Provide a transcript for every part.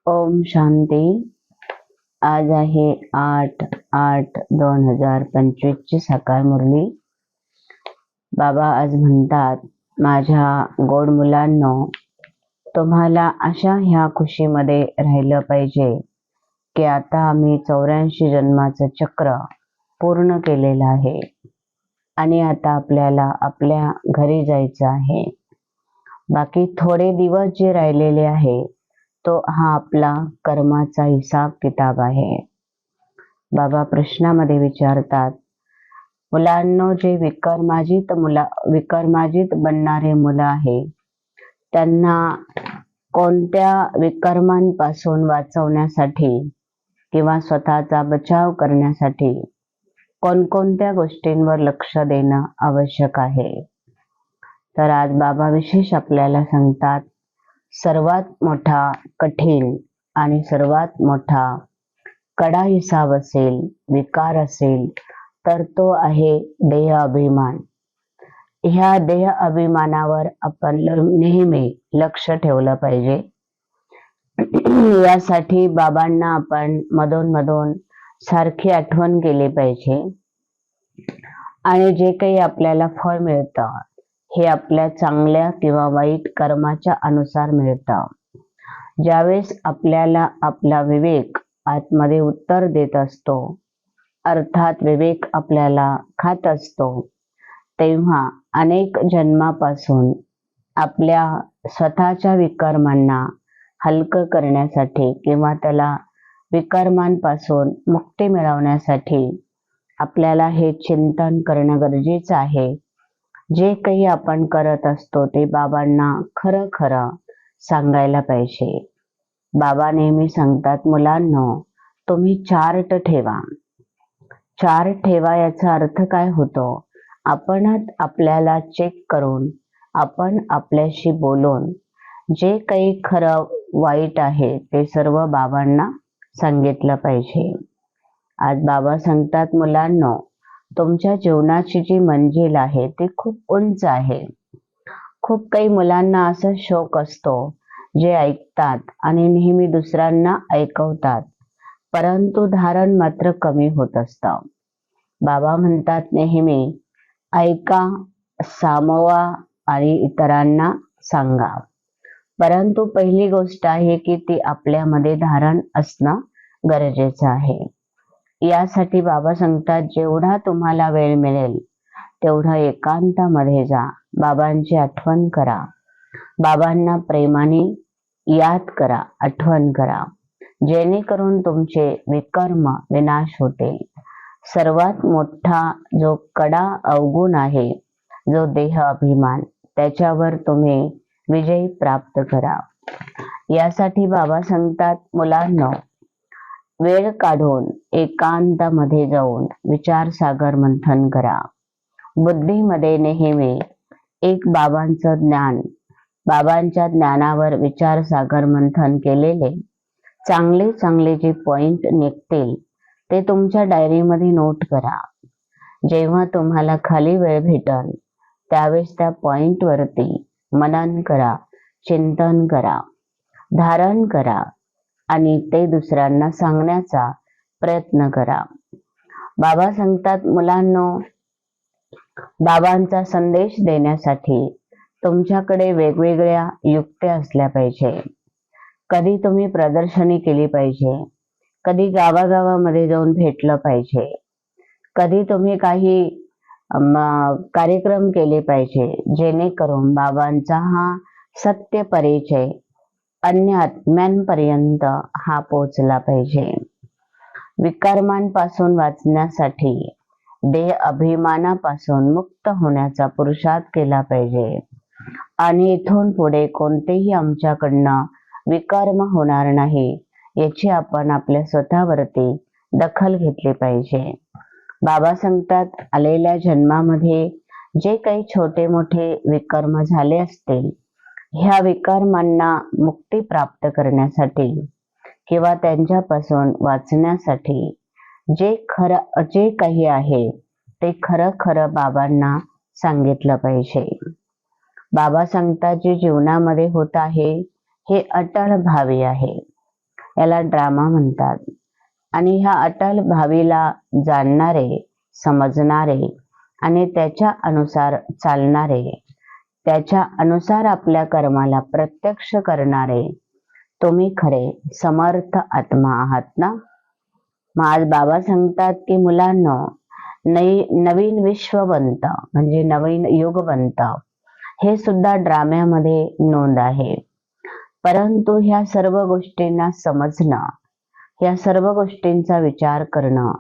ओम शांती। आज आहे 8/8/2025 ची सकाळ मुरली। बाबा आज म्हणतात, माझ्या गोड मुलांनो, तुम्हाला अशा ह्या खुशीमध्ये राहिलं पाहिजे की आता आम्ही 84 जन्माचं चक्र पूर्ण केलेलं आहे आणि आता आपल्याला आपल्या घरी जायचं आहे। बाकी थोडे दिवस जे राहिलेले आहे तो हा आपला कर्माचा हिसाब किताब आहे। बाबा प्रश्नामध्ये विचारतात, मुलांनो, जे विकर्माजित बनणारे मुलं आहे त्यांना कोणत्या विकर्मांपासून वाचवण्यासाठी किंवा स्वतःचा बचाव करण्यासाठी कोणकोणत्या गोष्टींवर लक्ष देणं आवश्यक आहे। तर आज बाबा विशेष आपल्याला सांगतात, सर्वात मोठा कठीण आणि सर्वात मोठा कडा हिसाब असेल, विकार असेल, तर तो आहे देह अभिमान। ह्या देह अभिमानावर आपण नेहमी लक्ष ठेवलं पाहिजे। यासाठी बाबांना आपण मधून सारखी आठवण केली पाहिजे आणि जे काही आपल्याला फळ मिळतं हे आपल्या चांगल्या किंवा वाईट कर्माच्या अनुसार मिळतं। ज्यावेळेस आपल्याला आपला विवेक आतमध्ये उत्तर देत असतो, अर्थात विवेक आपल्याला खात असतो, तेव्हा अनेक जन्मापासून आपल्या स्वतःच्या विकर्मांना हलकं करण्यासाठी किंवा त्याला विकर्मांपासून मुक्ती मिळवण्यासाठी आपल्याला हे चिंतन करणं गरजेचं आहे। जे काही आपण करत असतो ते बाबांना खरं सांगायला पाहिजे। बाबा नेहमी सांगतात, मुलांनो, तुम्ही चार्ट ठेवा। चार्ट ठेवा याचा अर्थ काय होतो? आपणच आपल्याला चेक करून, आपण आपल्याशी बोलून जे काही खरं वाईट आहे ते सर्व बाबांना सांगितलं पाहिजे। आज बाबा सांगतात, मुलांनो, तुमच्या जीवनाची जी मंजिल आहे ती खूप उंच आहे। खूप काही मुलांना असा शौक असतो जे ऐकतात आणि नेहमी दुसऱ्यांना ऐकवतात, परंतु धारण मात्र कमी होत असतं। बाबा म्हणतात, नेहमी ऐका, सामवा आणि इतरांना सांगा, परंतु पहिली गोष्ट आहे की ती आपल्यामध्ये धारण असणं गरजेचं आहे। यासाठी बाबा सांगतात, जेवढा तुम्हाला वेळ मिळेल तेवढा एकांतामध्ये जा, बाबांची आठवण करा, बाबांना प्रेमाने याद करा, आठवण करा, जेणेकरून तुमचे विकर्म विनाश होते। सर्वात मोठा जो कडा अवगुण आहे, जो देह अभिमान, त्याच्यावर तुम्ही विजय प्राप्त करा। यासाठी बाबा सांगतात, मुलांनो, वेळ काढून एकांतामध्ये जाऊन विचारसागर मंथन करा। बुद्धीमध्ये नेहमी एक बाबांचं ज्ञान, बाबांच्या ज्ञानावर विचारसागर मंथन केलेले चांगले जे पॉइंट निघतील ते तुमच्या डायरीमध्ये नोट करा। जेव्हा तुम्हाला खाली वेळ भेटल त्यावेळेस त्या पॉइंट वरती मनन करा, चिंतन करा, धारण करा आणि ते दुसऱ्यांना सांगण्याचा प्रयत्न करा। बाबा सांगतात, मुलांनो, बाबांचा संदेश देण्यासाठी तुमच्याकडे वेगवेगळ्या युक्त्या असल्या पाहिजे। कधी तुम्ही प्रदर्शनी केली पाहिजे, कधी गावागावामध्ये जाऊन भेटलं पाहिजे, कधी तुम्ही काही कार्यक्रम केले पाहिजे, जेणेकरून बाबांचा हा सत्य परिचय अन्य आत्म्यांपर्यंत हा पोचला पाहिजे। विकर्मांपासून वाचण्यासाठी देह अभिमानापासून मुक्त होण्याचा पुरुषार्थ केला पाहिजे आणि इथून पुढे कोणतेही आमच्याकडनं विकर्म होणार नाही याची आपण आपल्या स्वतःवरती दखल घेतली पाहिजे। बाबा सांगतात, आलेल्या जन्मामध्ये जे काही छोटे मोठे विकर्म झाले असतील, ह्या विकर्मांना मुक्ती प्राप्त करण्यासाठी किंवा त्यांच्यापासून वाचण्यासाठी जे काही आहे ते खरं बाबांना सांगितलं पाहिजे। बाबा सांगतात, जे जीवनामध्ये होत आहे हे अटळ भावी आहे। याला ड्रामा म्हणतात. आणि ह्या अटल भावीला जाणणारे, समजणारे आणि त्याच्या अनुसार चालणारे, त्याच्या अनुसार आपल्या कर्माला प्रत्यक्ष करणारे तुम्ही खरे समर्थ आत्मा आहात ना. मग आज बाबा सांगतात की मुलांनो, नवीन विश्व बनतं म्हणजे नवीन युग बनतं, हे सुद्धा ड्राम्यामध्ये नोंद आहे. परंतु ह्या सर्व गोष्टींना समजणं, ह्या सर्व गोष्टींचा विचार करणं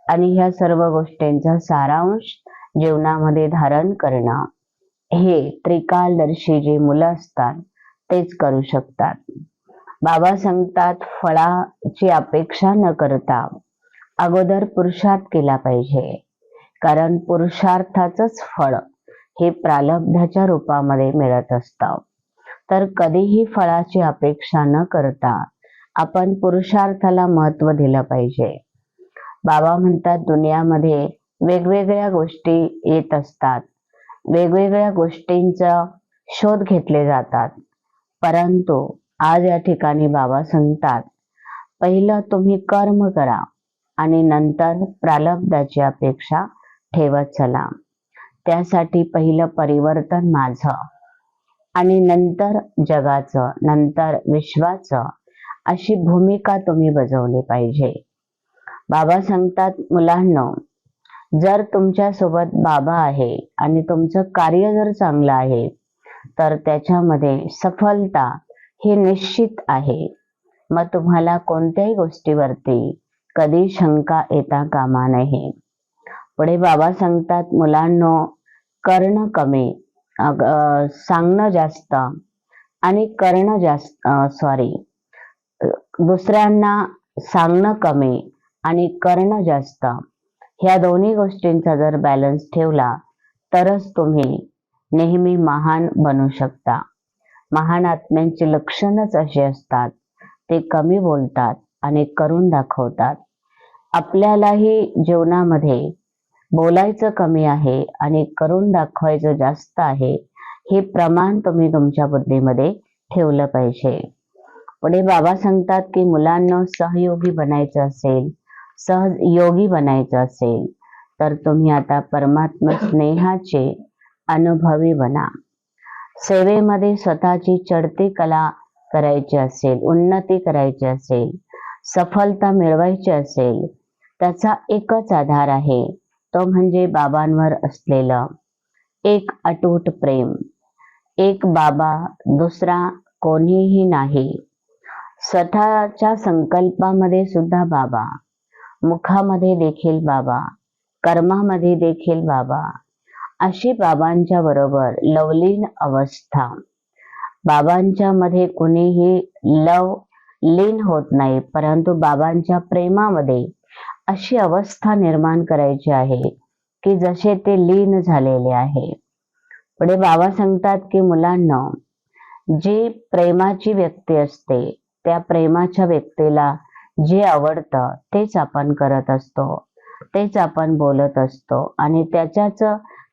आणि ह्या सर्व गोष्टींचा सारांश जीवनामध्ये धारण करणं, हे त्रिकालदर्शी जे मुलं असतात तेच करू शकतात. बाबा सांगतात फळाची अपेक्षा न करता अगोदर पुरुषार्थ केला पाहिजे, कारण पुरुषार्थाचंच फळ हे प्रारब्धाच्या रूपामध्ये मिळत असतं. तर कधीही फळाची अपेक्षा न करता आपण पुरुषार्थाला महत्व दिलं पाहिजे. बाबा म्हणतात दुनियामध्ये वेगवेगळ्या गोष्टी येत असतात, वेगवेगळ्या गोष्टींचा शोध घेतले जातात, परंतु आज या ठिकाणी बाबा सांगतात पहिलं तुम्ही कर्म करा आणि नंतर प्रारब्धाची अपेक्षा ठेवत चला. त्यासाठी पहिलं परिवर्तन माझं आणि नंतर जगाचं, नंतर विश्वाचं, अशी भूमिका तुम्ही बजावली पाहिजे. बाबा सांगतात मुलांनो, जर तुमच्या सोबत बाबा आहे आणि तुमचं कार्य जर चांगलं आहे तर त्याच्यामध्ये सफलता हे निश्चित आहे. मग तुम्हाला कोणत्याही गोष्टीवरती कधी शंका येता कामा नये. पुढे बाबा सांगतात मुलांनो, करणं कमी, सांगणं जास्त आणि करणं जास्त, दुसऱ्यांना सांगणं कमी आणि करणं जास्त, ह्या दोन्ही गोष्टींचा जर बॅलन्स ठेवला तरच तुम्ही नेहमी महान बनू शकता. महान आत्म्यांची लक्षणच अशी असतात, ते कमी बोलतात आणि करून दाखवतात. आपल्यालाही जीवनामध्ये बोलायचं कमी आहे आणि करून दाखवायचं जास्त आहे, हे प्रमाण तुम्ही तुमच्या बुद्धीमध्ये ठेवलं पाहिजे. पुढे बाबा सांगतात की मुलांना सहयोगी बनायचं असेल, सहयोगी बनायचं असेल तर तुम्ही आता परमात्मा स्नेहाचे अनुभवी बना. सेवेमध्ये स्वतःची चढती कला करायची असेल, उन्नती करायची असेल, सफलता मिळवायची असेल, त्याचा एकच आधार आहे, तो म्हणजे बाबांवर असलेलं एक अतूट प्रेम. एक बाबा, दुसरा कोणीही नाही. स्वतःच्या संकल्पामध्ये सुद्धा बाबा, मुखामध्ये देखील बाबा, कर्मामध्ये देखील बाबा, अशी बाबांच्या बरोबर लवलीन अवस्था. बाबांच्या मध्ये कुणीही लीन होत नाही, परंतु बाबांच्या प्रेमामध्ये अशी अवस्था निर्माण करायची आहे की जसे ते लीन झालेले आहे. पुढे बाबा सांगतात की मुलांना, जी प्रेमाची व्यक्ती असते त्या प्रेमाच्या व्यक्तीला जे आवडतं तेच आपण करत असतो, तेच आपण बोलत असतो आणि त्याच्याच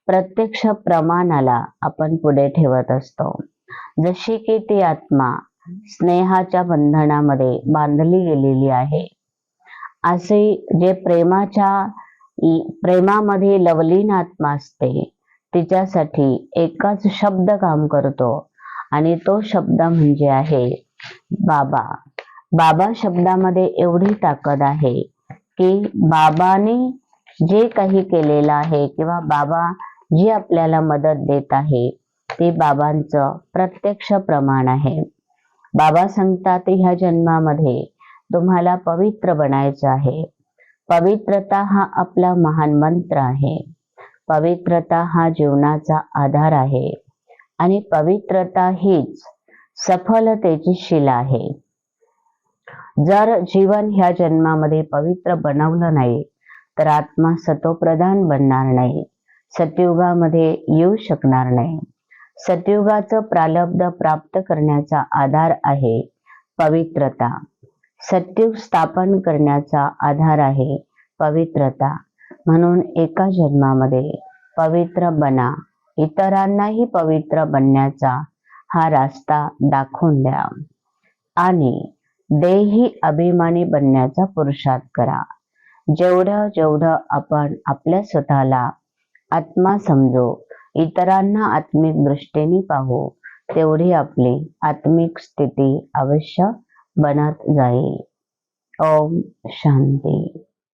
प्रत्यक्ष प्रमाणाला आपण पुढे ठेवत असतो. जशी की ती आत्मा स्नेहाच्या बंधनामध्ये बांधली गेलेली आहे, असे जे प्रेमामध्ये लवलीन आत्मा असते तिच्यासाठी एकच शब्द काम करतो आणि तो शब्द म्हणजे आहे बाबा. बाबा शब्दामध्ये एवढी ताकद आहे की बाबाने जे काही केलेलं आहे किंवा बाबा जी आपल्याला मदत देत आहे ते बाबांचं प्रत्यक्ष प्रमाण आहे. बाबा सांगतात ह्या जन्मामध्ये तुम्हाला पवित्र बनायचं आहे. पवित्रता हा आपला महान मंत्र आहे. पवित्रता हा जीवनाचा आधार आहे आणि पवित्रता हीच सफलतेची शिला आहे. जर जीवन ह्या जन्मामध्ये पवित्र बनवलं नाही तर आत्मा सतोप्रधान बनणार नाही, सतयुगामध्ये येऊ शकणार नाही. सतयुगाचं प्रारब्ध प्राप्त करण्याचा आधार आहे पवित्रता. सतयुग स्थापन करण्याचा आधार आहे पवित्रता. म्हणून एका जन्मामध्ये पवित्र बना, इतरांनाही पवित्र बनण्याचा हा रास्ता दाखवून द्या आणि देही अभिमानी बनण्याचा पुरुषार्थ करा. जेवढं आपण आपल्या स्वतःला आत्मा समजू, इतरांना आत्मिक दृष्टीने पाहू, तेवढी आपली आत्मिक स्थिती अवश्य बनत जाईल. ओम शांती.